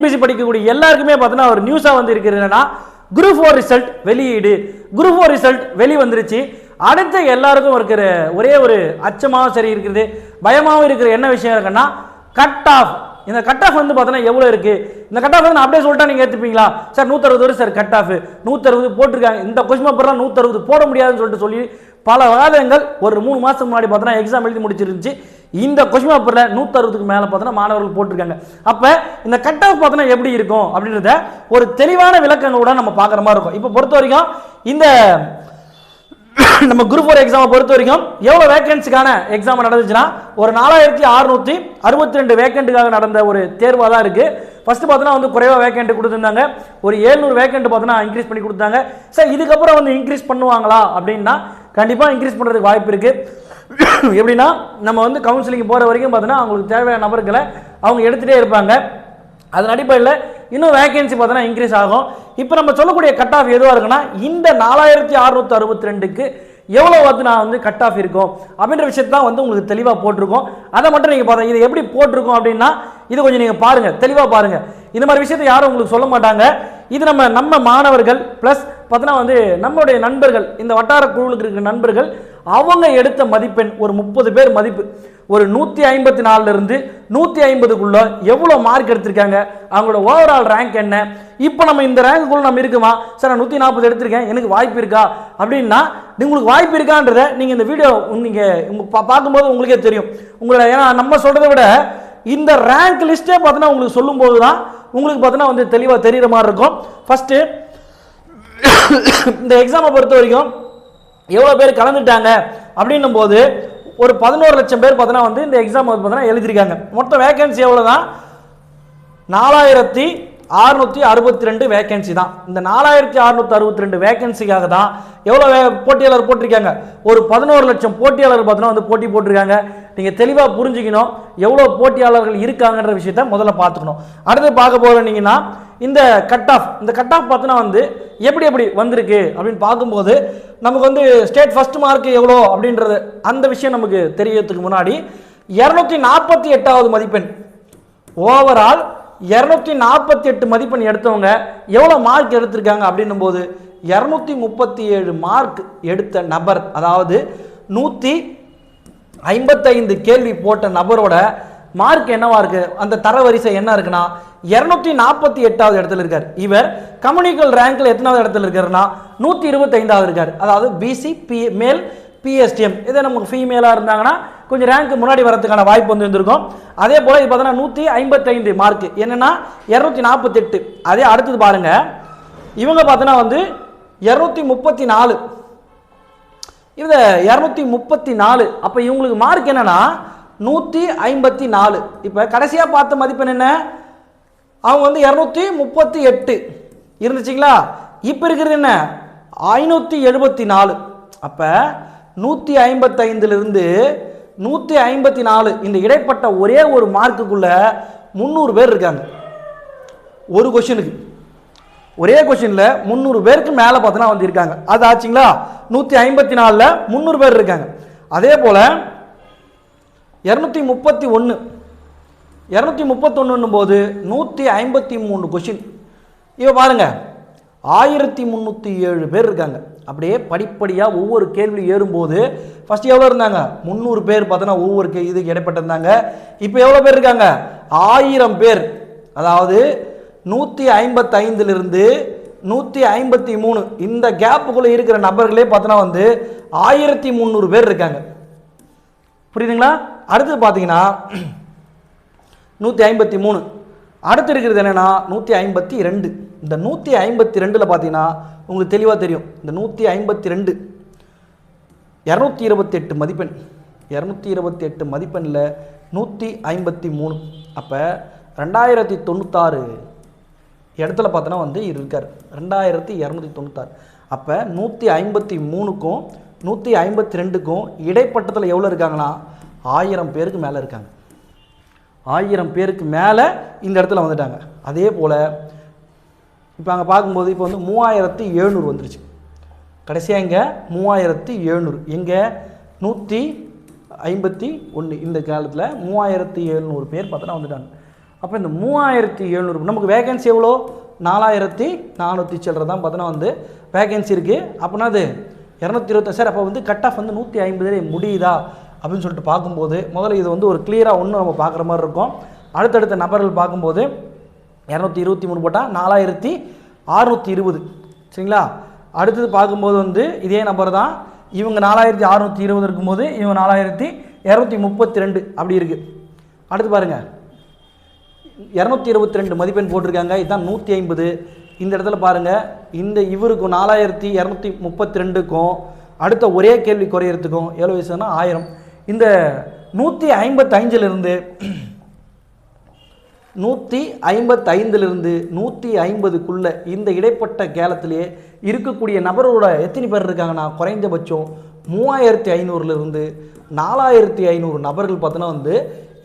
படிக்கக்கூடிய எல்லாருக்குமே பார்த்தீங்கன்னா ஒரு நியூஸா வந்து இருக்கிறதுனா குரூப் 4 ரிசல்ட் வெளியீடு. குரூப் 4 ரிசல்ட் வெளி வந்துருச்சு. அடுத்த எல்லாருக்கும் இருக்கிற ஒரே ஒரு அச்சமாவும் சரி இருக்குது, பயமாவும் இருக்கிற என்ன விஷயம் இருக்குன்னா கட் ஆஃப். இந்த கட் ஆஃப் வந்து பார்த்தீங்கன்னா எவ்வளோ இருக்கு? இந்த கட் ஆஃப் வந்து அப்படியே சொல்லிட்டா நீங்க ஏற்றுப்பீங்களா? சார் 160 வரும் சார் கட் ஆஃப், 160 போட்டிருக்காங்க. இந்த கொஸ்டின் பேப்பர்லாம் 160 போட முடியாதுன்னு சொல்லிட்டு சொல்லி பல வாதங்கள் ஒரு 3 மாசத்துக்கு முன்னாடி பார்த்தீங்கன்னா எக்ஸாம் எழுதி முடிச்சிருந்துச்சு. இந்த கொஸ்டின் பேப்பர்ல 160க்கு மேல பார்த்தீங்கன்னா மாணவர்கள் போட்டிருக்காங்க. அப்ப இந்த கட் ஆஃப் பார்த்தீங்கன்னா எப்படி இருக்கும் அப்படின்றத ஒரு தெளிவான விளக்கங்களோட நம்ம பார்க்குற மாதிரி இருக்கும். இப்போ பொறுத்த வரைக்கும் இந்த நம்ம குரூப் 4 எக்ஸாம் பொறுத்த வரைக்கும் எவ்வளவு வேகன்சிக்கான எக்ஸாம் நடந்துச்சுன்னா ஒரு 4662 வேகன்ட்டுக்காக நடந்த ஒரு தேர்வா தான் இருக்கு. ஃபர்ஸ்ட் பார்த்தீங்கன்னா வந்து குறைவா வேகன்ட் கொடுத்திருந்தாங்க, ஒரு 700 வேகன்ட் பார்த்தீங்கன்னா இன்க்ரீஸ் பண்ணி கொடுத்தாங்க. சார் இதுக்கப்புறம் வந்து இன்க்ரீஸ் பண்ணுவாங்களா அப்படின்னா கண்டிப்பா இன்க்ரீஸ் பண்றதுக்கு வாய்ப்பு இருக்கு. எப்படின்னா நம்ம வந்து கவுன்சிலிங் போற வரைக்கும் பார்த்தீங்கன்னா அவங்களுக்கு தேவையான நபர்களை அவங்க எடுத்துட்டே இருப்பாங்க. அதன் அடிப்படையில் இன்னும் வேகன்சி பார்த்தீங்கன்னா இன்க்ரீஸ் ஆகும். இப்போ நம்ம சொல்லக்கூடிய கட் ஆஃப் எதுவாக இருக்குன்னா இந்த 4662க்கு எவ்வளோ வந்து நான் வந்து கட் ஆஃப் இருக்கும் அப்படின்ற விஷயத்தை தான் வந்து உங்களுக்கு தெளிவாக போட்டிருக்கோம். அதை மட்டும் நீங்கள் பார்த்தா இது எப்படி போட்டிருக்கோம் அப்படின்னா இது கொஞ்சம் நீங்கள் பாருங்கள், தெளிவாக பாருங்கள். இந்த மாதிரி விஷயத்தை யாரும் உங்களுக்கு சொல்ல மாட்டாங்க. இது நம்ம மாணவர்கள் ப்ளஸ் பார்த்தீங்கன்னா வந்து நம்மளுடைய நண்பர்கள், இந்த வட்டார குழுவுக்கு இருக்கிற நண்பர்கள் அவங்க எடுத்த மதிப்பெண் ஒரு 30 பேர் மதிப்பு ஒரு 154 இருந்து 150க்குள்ள எவ்வளோ மார்க் எடுத்திருக்காங்க, அவங்களோட ஓவரால் ரேங்க் என்ன, இப்போ நம்ம இந்த ரேங்க்குள்ள நம்ம இருக்குமா? சார் நான் 140 எடுத்திருக்கேன், எனக்கு வாய்ப்பு இருக்கா அப்படின்னா உங்களுக்கு வாய்ப்பு இருக்கான்றத நீங்கள் இந்த வீடியோ நீங்கள் பார்க்கும்போது உங்களுக்கே தெரியும். உங்களோட ஏன்னா நம்ம சொல்கிறத விட இந்த ரேங்க் லிஸ்ட்டே பார்த்தீங்கன்னா உங்களுக்கு சொல்லும்போது தான் உங்களுக்கு பார்த்தீங்கன்னா வந்து தெளிவாக தெரிகிற மாதிரி இருக்கும். ஃபர்ஸ்ட் இந்த எக்ஸாமை பொறுத்த வரைக்கும் எவ்வளோ பேர் கலந்துட்டாங்க அப்படின்னும் போது ஒரு 11 லட்சம் பேர் பார்த்தீங்கன்னா வந்து இந்த எக்ஸாம் பார்த்தீங்கன்னா எழுதிருக்காங்க. மொத்த வேகன்சி எவ்வளோ தான்? 4662 வேகன்சி தான். இந்த 4662 வேகன்சிக்காக தான் எவ்வளோ போட்டியாளர் போட்டிருக்காங்க? ஒரு 11 லட்சம் போட்டியாளர் பார்த்தீங்கன்னா வந்து போட்டி போட்டிருக்காங்க. நீங்கள் தெளிவாக புரிஞ்சுக்கணும் எவ்வளோ போட்டியாளர்கள் இருக்காங்கன்ற விஷயத்த முதல்ல பார்த்துக்கணும். அடுத்து பார்க்க போகிறீங்கன்னா இந்த கட் ஆஃப் பார்த்தீங்கன்னா வந்து எப்படி வந்திருக்கு அப்படின்னு பார்க்கும்போது நமக்கு வந்து ஸ்டேட் ஃபர்ஸ்ட் மார்க் எவ்வளோ அப்படின்றது அந்த விஷயம் நமக்கு தெரியறதுக்கு முன்னாடி 248வது மதிப்பெண் ஓவரால் 248 மதிப்பெண் எடுத்தவங்க எவ்வளோ மார்க் எடுத்திருக்காங்க அப்படின்னும் போது 237 மார்க் எடுத்த நபர், அதாவது 155 கேள்வி போட்ட நபரோட மார்க் என்னவா இருக்கு? அந்த தரவரிசை என்ன இருக்குன்னா 248வது இடத்துல இருக்கார். இவர் கம்யூனிக்கல் ரேங்க்ல எத்தனாவது இடத்துல இருக்காருன்னா 125வது இருக்கார். அதாவது பிசி மேல் பிஎஸ்டிஎம் இதை நமக்கு ஃபீமேலா இருந்தாங்கன்னா கொஞ்சம் ரேங்க் முன்னாடி வரதுக்கான வாய்ப்பு வந்து இருந்திருக்கும். அதே போல இது பார்த்தீங்கன்னா 155 மார்க் என்னன்னா 248. அதே அடுத்தது பாருங்க இவங்க பார்த்தீங்கன்னா வந்து 234 இது 234. அப்ப இவங்களுக்கு மார்க் என்னன்னா 154. இப்ப கடைசியா பார்த்த மதிப்பெண் என்ன? அவங்க வந்து 238 இருந்துச்சுங்களா? இப்ப இருக்கிறது என்ன? 574. அப்ப 155 இருந்து 154 இந்த இடைப்பட்ட ஒரே ஒரு மார்க்குக்குள்ள 300 பேர் இருக்காங்க. ஒரு கொஸ்டினுக்கு ஒரே கொஸ்டின்ல 300 பேருக்கு மேல பார்த்தனா வந்து இருக்காங்க. அது ஆச்சுங்களா? 154ல 300 பேர் இருக்காங்க. அதே போல 231 போது 153 கொஸ்டின். இப்போ பாருங்க 1307 பேர் இருக்காங்க. அப்படியே படிப்படியாக ஒவ்வொரு கேள்வி ஏறும்போது ஃபர்ஸ்ட் எவ்வளோ இருந்தாங்க? 300 பேர் பார்த்தோன்னா ஒவ்வொரு இதுக்கு இடைப்பட்டிருந்தாங்க. இப்போ எவ்வளோ பேர் இருக்காங்க? 1000 பேர். அதாவது 155 153 இந்த கேப்புக்குள்ள இருக்கிற நபர்களே பார்த்தோன்னா வந்து 1300 பேர் இருக்காங்க. புரியுதுங்களா? அடுத்து பார்த்தீங்கன்னா 153. அடுத்து இருக்கிறது என்னன்னா 152. இந்த 152ல பார்த்தீங்கன்னா உங்களுக்கு தெளிவாக தெரியும். இந்த 152 228 மதிப்பெண் 228 மதிப்பெண்ணில் 153. அப்போ 2096 இடத்துல பார்த்தோன்னா வந்து இருக்கார் 2296. அப்போ 153க்கும் 152க்கும் இடைப்பட்டத்தில் எவ்வளோ இருக்காங்கன்னா 1000 பேருக்கு மேலே இருக்காங்க. 1000 பேருக்கு மேலே இந்த இடத்துல வந்துட்டாங்க. அதே போல் இப்போ அங்கே பார்க்கும்போது இப்போ வந்து 3700 வந்துருச்சு. கடைசியாக இங்கே 3700 எங்கே 151 இந்த காலத்தில் 3700 பேர் பார்த்தோன்னா வந்துட்டாங்க. அப்போ இந்த 3700 நமக்கு வேகன்சி எவ்வளோ 4400 சில்லற தான் பார்த்தோன்னா வந்து வேகன்சி இருக்குது. அப்படின்னா அது 220 சார். அப்போ வந்து கட் ஆஃப் வந்து 150 முடியுதா அப்படின்னு சொல்லிட்டு பார்க்கும்போது முதல்ல இது வந்து ஒரு கிளியராக ஒன்று நம்ம பார்க்குற மாதிரி இருக்கும். அடுத்தடுத்த நபர்கள் பார்க்கும்போது 223 போட்டால் 4620 சரிங்களா. அடுத்தது பார்க்கும்போது வந்து இதே நம்பர் தான். இவங்க 4620 இருக்கும்போது இவங்க 4232 அப்படி இருக்குது. அடுத்து பாருங்கள் 222 மதிப்பெண் போட்டிருக்காங்க. இதுதான் 150. இந்த இடத்துல பாருங்கள் இந்த இவருக்கும் 4232க்கும் அடுத்த ஒரே கேள்வி குறையிறதுக்கும் எவ்வளோ வயசுனா 1000. இந்த 155லிருந்து 150க்குள்ளே இந்த இடைப்பட்ட கேலத்திலே இருக்கக்கூடிய நபரோட எத்தனை பேர் இருக்காங்கன்னா குறைந்தபட்சம் 3500லிருந்து 4500 நபர்கள் பார்த்தோன்னா வந்து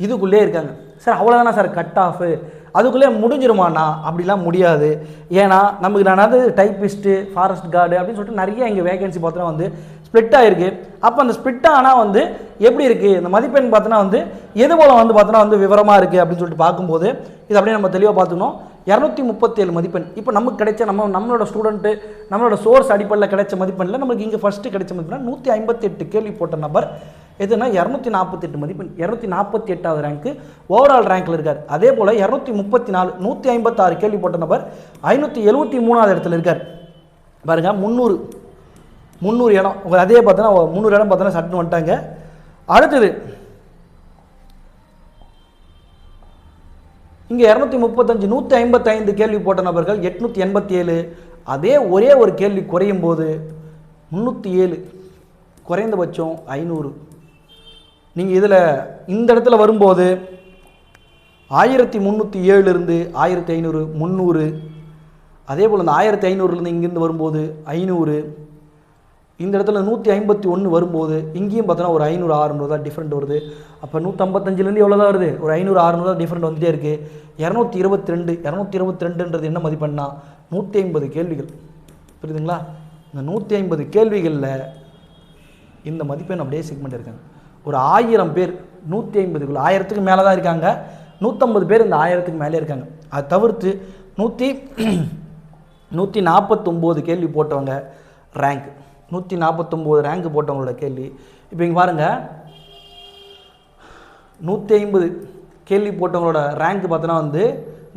இதுக்குள்ளே இருக்காங்க. சார் அவ்வளோதானா சார் கட் ஆஃபு, அதுக்குள்ளே முடிஞ்சிருமாண்ணா? அப்படிலாம் முடியாது. ஏன்னா நமக்கு நான் டைப்பிஸ்ட்டு ஃபாரஸ்ட் கார்டு அப்படின்னு சொல்லிட்டு நிறைய இங்கே வேகன்சி பார்த்தோன்னா வந்து ஸ்ப்ளிட் ஆகிருக்கு. அப்போ அந்த ஸ்ப்ளிட் ஆனால் வந்து எப்படி இருக்குது இந்த மதிப்பெண் பார்த்தோன்னா வந்து எது போல் வந்து பார்த்தோன்னா வந்து விவரமாக இருக்குது அப்படின்னு சொல்லிட்டு பார்க்கும்போது இது அப்படியே நம்ம தெளிவாக பார்த்துக்கணும். 237 மதிப்பெண் இப்போ நமக்கு கிடைச்ச நம்மளோட ஸ்டூடெண்ட்டு நம்மளோட சோர்ஸ் அடிப்படையில் கிடைச்ச மதிப்பெண்ணில் நமக்கு இங்கே ஃபஸ்ட்டு கிடைச்ச மதிப்பெண் 158 கேள்வி போட்ட நபர் எதுனா 248 மதிப்பெண் 248வது ரேங்க்கு ஓவரால் ரேங்க்கில் இருக்கார். அதே போல் 234 156 கேள்வி போட்ட நபர் 573வது இடத்துல இருக்கார். பாருங்க 300 இடம் அதே பார்த்தோன்னா 300 இடம் பார்த்தோன்னா சட்டுன்னு வந்துட்டாங்க. அடுத்தது இங்கே 235 155 கேள்வி போட்ட நபர்கள் 887. அதே ஒரே ஒரு கேள்வி குறையும் போது 307 குறைந்தபட்சம் 500. நீங்கள் இதில் இந்த இடத்துல வரும்போது 1307லிருந்து 1500 300. அதே போல் இந்த 1500லேருந்து இங்கேருந்து வரும்போது 500. இந்த இடத்துல 151 வரும்போது இங்கேயும் பார்த்தோன்னா ஒரு 500 600 தான் டிஃப்ரெண்ட் வருது. அப்போ 155லேருந்து எவ்வளோ தான் வருது? ஒரு 500 600 தான் டிஃப்ரெண்ட் வந்துகிட்டே இருக்குது. 222 என்ன மதிப்பெண்ணா 150 கேள்விகள். புரியுதுங்களா? இந்த 150 கேள்விகளில் இந்த மதிப்பெண் அப்படியே செக்மெண்ட் இருக்காங்க. ஒரு 1000 பேர் 150க்குள்ள 1000க்கு மேலே தான் இருக்காங்க. 150 பேர் இந்த 1000க்கு மேலே இருக்காங்க. அதை தவிர்த்து 149 கேள்வி போட்டவங்க ரேங்க் 149 ரேங்க் போட்டவங்களோட கேள்வி. இப்போ இங்கே பாருங்கள் 150 கேள்வி போட்டவங்களோட ரேங்க் பார்த்தோன்னா வந்து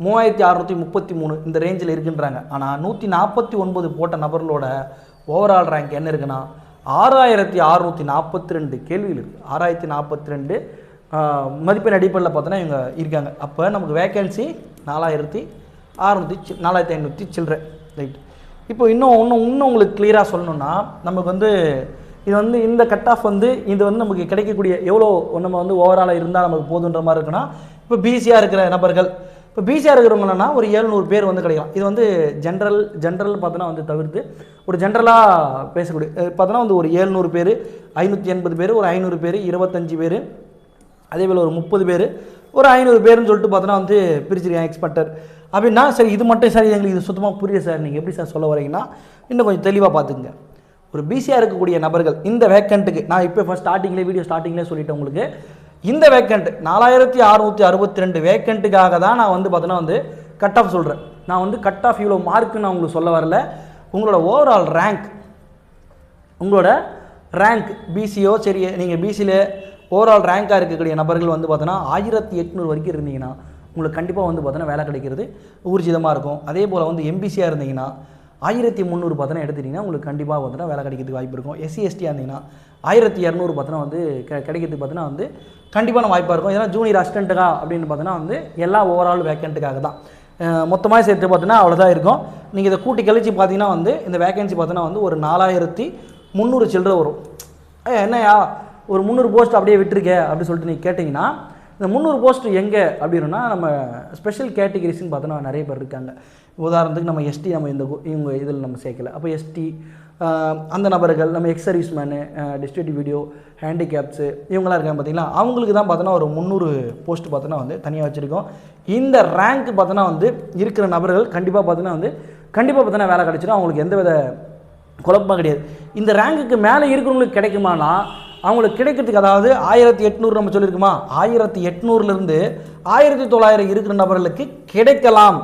3633 இந்த ரேஞ்சில் இருக்குன்றாங்க. ஆனால் 149 போட்ட நபர்களோட ஓவரால் ரேங்க் என்ன இருக்குன்னா 6642 கேள்விகள் இருக்குது. 6042 மதிப்பெண் அடிப்படையில் பார்த்தோன்னா இவங்க இருக்காங்க. அப்போ நமக்கு வேக்கன்சி 4500 சில்லற ரைட். இப்போ இன்னும் உங்களுக்கு கிளியராக சொல்லணுன்னா நமக்கு வந்து இது வந்து இந்த கட் ஆஃப் வந்து இது வந்து நமக்கு கிடைக்கக்கூடிய எவ்வளோ நம்ம வந்து ஓவராலாக இருந்தால் நமக்கு போதுன்ற மாதிரி இருக்குன்னா இப்போ பிசியாக இருக்கிற நபர்கள் இப்போ பிசியாக இருக்கிறவங்கன்னா ஒரு 700 பேர் வந்து கிடைக்கலாம். இது வந்து ஜென்ரல் பார்த்தோன்னா வந்து தவிர்த்து ஒரு ஜென்ரலாக பேசக்கூடிய பார்த்தோன்னா வந்து ஒரு 700 பேர் 580 பேர் ஒரு 500 பேர் 25 பேர் அதே போல் ஒரு 30 பேர் ஒரு 500 பேருன்னு சொல்லிட்டு பார்த்தோன்னா வந்து பிரிச்சிருக்கேன் எக்ஸ்பெக்டர் அப்படின்னா. சரி இது மட்டும் சரி எங்களுக்கு இது சுத்தமாக புரியுது சார், நீங்கள் எப்படி சார் சொல்ல வரீங்கன்னா இன்னும் கொஞ்சம் தெளிவாக பார்த்துக்குங்க. ஒரு பிசியாக இருக்கக்கூடிய நபர்கள் இந்த வேக்கண்ட்டுக்கு நான் இப்போ வீடியோ ஸ்டார்டிங்லேயே சொல்லிட்டேன் உங்களுக்கு. இந்த வேக்கண்ட் 4662 வேக்கண்ட்டுக்காக தான் நான் வந்து பார்த்தோன்னா வந்து கட் ஆஃப் சொல்கிறேன். நான் வந்து கட் ஆஃப் இவ்வளோ மார்க்கு நான் உங்களுக்கு சொல்ல வரல. உங்களோட ஓவரால் ரேங்க் உங்களோட ரேங்க் பிசியோ சரி நீங்கள் பிசியில் ஓவரால் ரேங்காக இருக்கக்கூடிய நபர்கள் வந்து பார்த்தோன்னா 1800 வரைக்கும் இருந்தீங்கன்னா உங்களுக்கு கண்டிப்பாக வந்து பார்த்தோன்னா வேலை கிடைக்கிறது ஊர்ஜிதமாக இருக்கும். அதே போல் வந்து எம்பிசியாக இருந்தீங்கன்னா 1300 பார்த்தோன்னா எடுத்துட்டிங்கன்னா உங்களுக்கு கண்டிப்பாக பார்த்தோன்னா வேலை கிடைக்கிறதுக்கு வாய்ப்பு இருக்கும். எஸ்சி எஸ்டியாக இருந்தீங்கன்னா 1200 பார்த்தோன்னா வந்து கிடைக்கிறதுக்கு பார்த்தோன்னா வந்து கண்டிப்பான வாய்ப்பாக இருக்கும். ஏன்னா ஜூனியர் அசிஸ்டண்ட்டுக்கா அப்படின்னு பார்த்தோன்னா வந்து எல்லா ஓவரால் வேக்கண்ட்டுக்காக தான் மொத்தமாக சேர்த்து பார்த்தோன்னா அவ்வளோதான் இருக்கும். நீங்கள் இதை கூட்டி கழிச்சு பார்த்தீங்கன்னா வந்து இந்த வேக்கன்சி பார்த்தோன்னா வந்து ஒரு 4300 சில்லற வரும். என்னையா ஒரு 300 போஸ்ட் அப்படியே விட்டுருக்க அப்படின்னு சொல்லிட்டு நீங்கள் கேட்டிங்கன்னா இந்த 300 போஸ்ட் எங்கே அப்படின்னா நம்ம ஸ்பெஷல் கேட்டகிரிஸ்ன்னு பார்த்தோன்னா நிறைய பேர் இருக்காங்க. உதாரணத்துக்கு நம்ம எஸ்டி நம்ம இவங்க இதில் நம்ம சேர்க்கல. அப்போ எஸ்டி அந்த நபர்கள் நம்ம ex servicemen district widow handicaps இவங்களாம் இருக்காங்க பார்த்தீங்களா. அவங்களுக்கு தான் பார்த்தோன்னா ஒரு 300 போஸ்ட் பார்த்தோன்னா வந்து தனியாக வச்சுருக்கோம். இந்த ரேங்க் பார்த்தோன்னா வந்து இருக்கிற நபர்கள் கண்டிப்பாக பார்த்தோன்னா வேலை கிடச்சிடும். அவங்களுக்கு எந்த வித குழப்பமாக கிடையாது. இந்த ரேங்குக்கு மேலே இருக்கிறவங்களுக்கு கிடைக்குமானா அவங்களுக்கு கிடைக்கிறதுக்கு, அதாவது 1800 நம்ம சொல்லியிருக்குமா, 1800லேருந்து 1900 இருக்கிற நபர்களுக்கு கிடைக்கலாம்.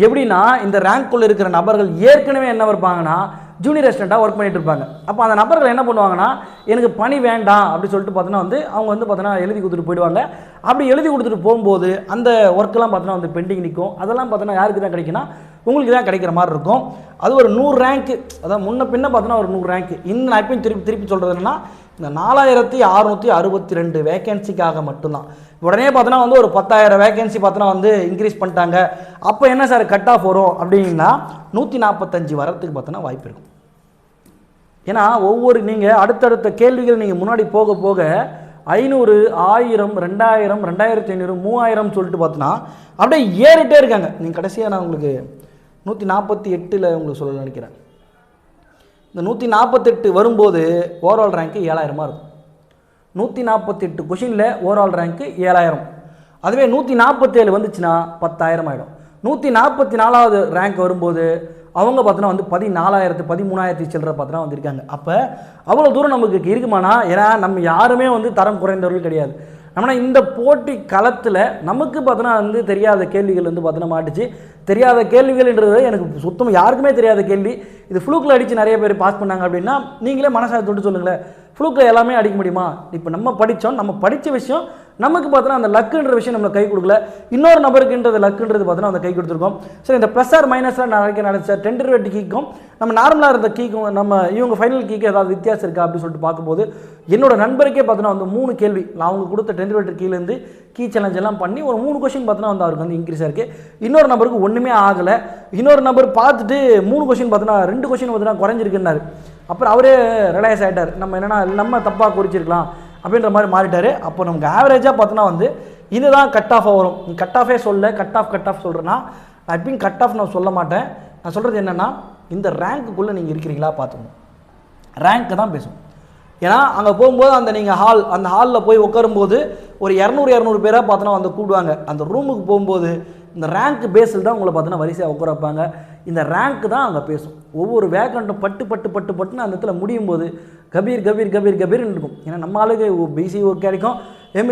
எப்படின்னா இந்த ரேங்க்குள்ளே இருக்கிற நபர்கள் ஏற்கனவே என்ன இருப்பாங்கன்னா ஜூனியர் அசிஸ்டண்ட்டாக ஒர்க் பண்ணிட்டு இருப்பாங்க. அப்போ அந்த நபர்கள் என்ன பண்ணுவாங்கன்னா, எனக்கு பணி வேண்டாம் அப்படி சொல்லிட்டு பார்த்தோன்னா வந்து அவங்க வந்து பார்த்தோன்னா எழுதி கொடுத்துட்டு போயிடுவாங்க. அப்படி எழுதி கொடுத்துட்டு போகும்போது அந்த ஒர்க்கெல்லாம் பார்த்தோன்னா வந்து பெண்டிங் நிற்கும். அதெல்லாம் பார்த்தோன்னா யாருக்கு தான் கிடைக்குன்னா உங்களுக்கு தான் கிடைக்கிற மாதிரி இருக்கும். அது ஒரு 100 ரேங்க்கு, அதாவது முன்ன பின்ன பார்த்தோன்னா ஒரு 100 ரேங்க்கு. இந்த நான் எப்பயும் திருப்பி சொல்கிறது என்னன்னா, இந்த 4662 வேகன்சிக்காக மட்டும்தான். உடனே பார்த்தோன்னா வந்து ஒரு 10,000 வேகன்சி பார்த்தோன்னா வந்து இன்க்ரீஸ் பண்ணிட்டாங்க. அப்போ என்ன சார் கட் ஆஃப் வரும் அப்படின்னா 145 வரத்துக்கு பார்த்தோன்னா வாய்ப்பு இருக்கும். ஏன்னா ஒவ்வொரு நீங்கள் அடுத்தடுத்த கேள்விகள் நீங்கள் முன்னாடி போக போக 500, 1000, 2000, 2500, 3000 சொல்லிட்டு பார்த்தோன்னா அப்படியே ஏறிட்டே இருக்காங்க. நீங்கள் கடைசியாக நான் உங்களுக்கு 148 உங்களுக்கு சொல்ல நினைக்கிறேன். இந்த 148 வரும்போது ஓவரால் ரேங்க்கு 7000 இருக்கும். 148 கொஷினில் ஓவரால் ரேங்க்கு 7000. அதுவே 147 வந்துச்சுன்னா 10,000 ஆகிடும். 144வது ரேங்க் வரும்போது அவங்க பார்த்தோன்னா வந்து 14,000 13,000 சில்லற பார்த்தோன்னா வந்திருக்காங்க. அப்போ அவ்வளோ தூரம் நமக்கு இருக்குமானா, ஏன்னா நம்ம யாருமே வந்து தரம் குறைந்தவர்கள் கிடையாது. நம்ம இந்த போட்டி களத்தில் நமக்கு பார்த்தோன்னா வந்து தெரியாத கேள்விகள் வந்து பார்த்தோன்னா மாட்டுச்சு. தெரியாத கேள்விகள்ன்றது எனக்கு சுத்தமாக யாருக்குமே தெரியாத கேள்வி. இது ஃப்ளூக்கில் அடித்து நிறைய பேர் பாஸ் பண்ணாங்க அப்படின்னா நீங்களே மனசாக தொட்டு சொல்லுங்களேன், ஃப்ளூக்கில் எல்லாமே அடிக்க முடியுமா? இப்போ நம்ம படித்தோம், நம்ம படித்த விஷயம் நமக்கு பார்த்தோன்னா அந்த லக்குன்ற விஷயம் நம்மளை கை கொடுக்கல. இன்னொரு நபருக்குன்றது லக்குன்றது பார்த்தோன்னா அந்த கை கொடுத்துருக்கோம். சரி, இந்த ப்ளஸ் ஆர் மைனஸ்லாம் நினைச்ச டெண்டர்வேட் கீக்கும் நம்ம நார்மலாக இருந்த கீக்கும் நம்ம இவங்க ஃபைனல் கீக்கு ஏதாவது வித்தியாசம் இருக்கா அப்படின்னு சொல்லிட்டு பார்க்கும்போது என்னோட நண்பருக்கே பார்த்தோன்னா வந்து 3 கேள்வி நான் அவங்க கொடுத்த டெண்டர்வேட்டர் கீழேருந்து கீ சேலஞ்ச் எல்லாம் பண்ணி ஒரு 3 கொஷின் பார்த்தோன்னா வந்து அவருக்கு வந்து இன்க்ரீஸ் ஆயிருக்கு. இன்னொரு நபருக்கு ஒன்றுமே ஆகலை. இன்னொரு நபர் பார்த்துட்டு 3 கொஷின் பார்த்தோன்னா 2 கொஷின் பார்த்தோன்னா குறைஞ்சிருக்குன்னாரு. அப்புறம் அவரே ரிலையஸ் ஆகிட்டார், நம்ம என்னென்னா நம்ம தப்பாக குறிச்சிருக்கலாம் அப்படின்ற மாதிரி மாறிட்டார். அப்போ நமக்கு ஆவரேஜாக பார்த்தோன்னா வந்து இதுதான் கட் ஆஃபாக வரும். நீ கட் ஆஃபே சொல்ல கட் ஆஃப் சொல்கிறேன்னா நான் எப்பயும் கட் ஆஃப் நான் சொல்ல மாட்டேன். நான் சொல்கிறது என்னென்னா இந்த ரேங்க்குள்ளே நீங்கள் இருக்கிறீங்களா பார்த்துக்கணும். ரேங்க்கு தான் பேசும். ஏன்னா அங்கே போகும்போது அந்த ஹாலில் போய் உட்காரும்போது ஒரு 200 பேராக பார்த்தோன்னா வந்து கூடுவாங்க. அந்த ரூமுக்கு போகும்போது இந்த ரேங்க் பேஸில் தான் உங்களை பார்த்தோன்னா வரிசையாக உட்கார வைப்பாங்க. இந்த ரேங்க் தான் அங்கே பேசும். ஒவ்வொரு வேக்கண்ட்டும் பட்டுன்னு அந்த இடத்துல முடியும் போது கபீர்னு இருக்கும். ஏன்னா நம்ம ஆளுக்கு பிசி ஒர்க் கிடைக்கும்.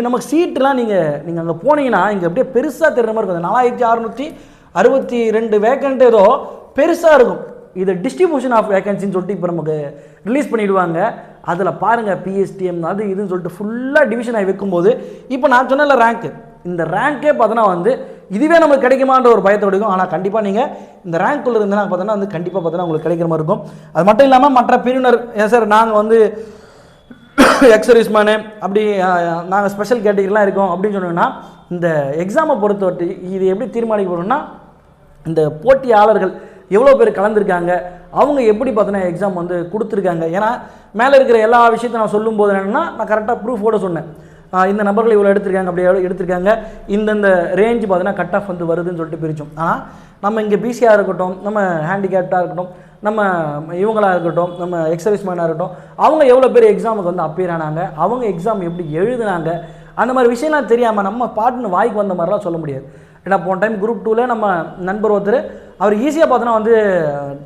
நமக்கு சீட்டுலாம் நீங்கள் அங்கே போனீங்கன்னா இங்கே அப்படியே பெருசாக தெரிகிற மாதிரி இருக்கும். 4662 வேக்கண்ட் ஏதோ பெருசாக இருக்கும். இது டிஸ்ட்ரிபியூஷன் ஆஃப் வேகன்சின்னு சொல்லிட்டு இப்போ நமக்கு ரிலீஸ் பண்ணிவிடுவாங்க. அதில் பாருங்கள் பிஎஸ்டிஎம் அது இதுன்னு சொல்லிட்டு ஃபுல்லாக டிவிஷன் ஆகி வைக்கும்போது இப்போ நான் சொன்ன ரேங்க்கு, இந்த ரேங்க்கே பார்த்தோன்னா வந்து இதுவே நமக்கு கிடைக்குமான்ற ஒரு பயத்தை கொடுக்கும். ஆனால் கண்டிப்பாக நீங்கள் இந்த ரேங்க்குள்ளே இருந்தால் பார்த்தோன்னா வந்து கண்டிப்பாக பார்த்தோன்னா உங்களுக்கு கிடைக்கிற மாதிரி இருக்கும். அது மட்டும் இல்லாமல் மற்ற பிரிவினர் சார் நாங்கள் வந்து எக்ஸர்வீஸ்மேனு அப்படி நாங்கள் ஸ்பெஷல் கேட்டகரிலாம் இருக்கோம் அப்படின்னு சொன்னோன்னா இந்த எக்ஸாமை பொறுத்தவரை இது எப்படி தீர்மானிக்கப்படும்னா இந்த போட்டியாளர்கள் எவ்வளோ பேர் கலந்துருக்காங்க, அவங்க எப்படி பார்த்தோன்னா எக்ஸாம் வந்து கொடுத்துருக்காங்க. ஏன்னா மேலே இருக்கிற எல்லா விஷயத்தையும் நான் சொல்லும்போது என்னென்னா நான் கரெக்டாக ப்ரூஃபோடு சொன்னேன். இந்த நபர்கள் இவ்வளோ எடுத்திருக்காங்க, அப்படி எவ்வளோ எடுத்திருக்காங்க, இந்த ரேஞ்சு பார்த்தீங்கன்னா கட் ஆஃப் வந்து வருதுன்னு சொல்லிட்டு பிரித்தோம். ஆனால் நம்ம இங்கே பிசியாக இருக்கட்டும், நம்ம ஹேண்டிகேப்டாக இருக்கட்டும், நம்ம இவங்களாக இருக்கட்டும், நம்ம எக்ஸர்வீஸ்மேனாக இருக்கட்டும், அவங்க எவ்வளோ பேர் எக்ஸாமுக்கு வந்து அப்பியர் ஆனாங்க, அவங்க எக்ஸாம் எப்படி எழுதுனாங்க, அந்த மாதிரி விஷயம்லாம் தெரியாமல் நம்ம பாட்டுன்னு வாய்க்கு வந்த மாதிரிலாம் சொல்ல முடியாது. ஏன்னா போன டைம் குரூப் 2ல் நம்ம நண்பர் ஒருத்தர் அவர் ஈஸியாக பார்த்தோன்னா வந்து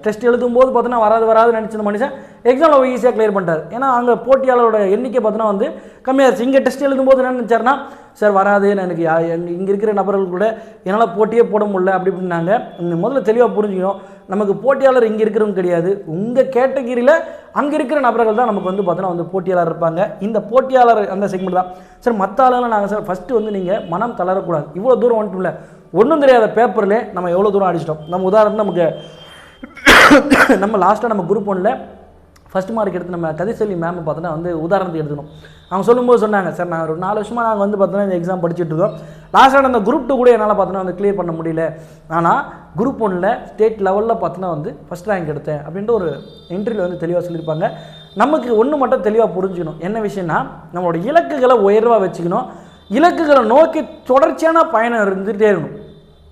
டெஸ்ட் எழுதும்போது பார்த்தோன்னா வராதுன்னு நினச்சிருந்த மனுஷன் எக்ஸாமில் அவர் ஈஸியாக கிளியர் பண்ணிட்டார். ஏன்னா அங்கே போட்டியாளரோட எண்ணிக்கை பார்த்தோன்னா வந்து கம்மியாக இருந்துச்சு. இங்கே டெஸ்ட் எழுதும்போது என்ன நினச்சாருன்னா சார் வராதுன்னு எனக்கு இங்கே இருக்கிற நபர்கள் கூட என்னால் போட்டியே போட முடியல அப்படி இப்படின்னாங்க. முதல்ல தெளிவாக புரிஞ்சுக்கணும், நமக்கு போட்டியாளர் இங்கே இருக்கிறவங்க கிடையாது. உங்கள் கேட்டகிரியில் அங்கே இருக்கிற நபர்கள் தான் நமக்கு வந்து பார்த்தோன்னா வந்து போட்டியாளர் இருப்பாங்க. இந்த போட்டியாளர் அந்த செக்மெண்ட் தான் சார். மற்ற ஆளுலாம் நாங்கள் சார் ஃபஸ்ட்டு வந்து நீங்கள் மனம் தளரக்கூடாது. இவ்வளோ தூரம் வந்துட்டும்ல, ஒன்றும் தெரியாத பேப்பரில் நம்ம எவ்வளோ தூரம் அடிச்சிட்டோம். நம்ம உதாரணம் நமக்கு நம்ம லாஸ்ட்டாக நம்ம குரூப் 1ல் ஃபஸ்ட் மார்க் எடுத்து நம்ம கதிர்செல்வி மேம் பார்த்தோன்னா வந்து உதாரணத்துக்கு எடுத்துக்கணும். அவங்க சொல்லும்போது சொன்னாங்க சார் நான் ஒரு 4 வருஷமாக நாங்கள் வந்து பார்த்தோன்னா இந்த எக்ஸாம் படிச்சுட்டு இருக்கோம். லாஸ்ட்டாக அந்த குரூப் 2 கூட என்னால் பார்த்தோன்னா வந்து கிளியர் பண்ண முடியல. ஆனால் குரூப் 1ல் ஸ்டேட் லெவலில் பார்த்தோன்னா வந்து ஃபஸ்ட் ரேங்க் எடுத்தேன் அப்படின்ட்டு ஒரு இன்டர்வியூவில் வந்து தெளிவாக சொல்லியிருப்பாங்க. நமக்கு ஒன்று மட்டும் தெளிவாக புரிஞ்சுக்கணும், என்ன விஷயம்னா நம்மளோட இலக்குகளை உயர்வாக வச்சுக்கணும். இலக்குகளை நோக்கி தொடர்ச்சியான பயணம் இருந்துகிட்டே இருக்கணும்.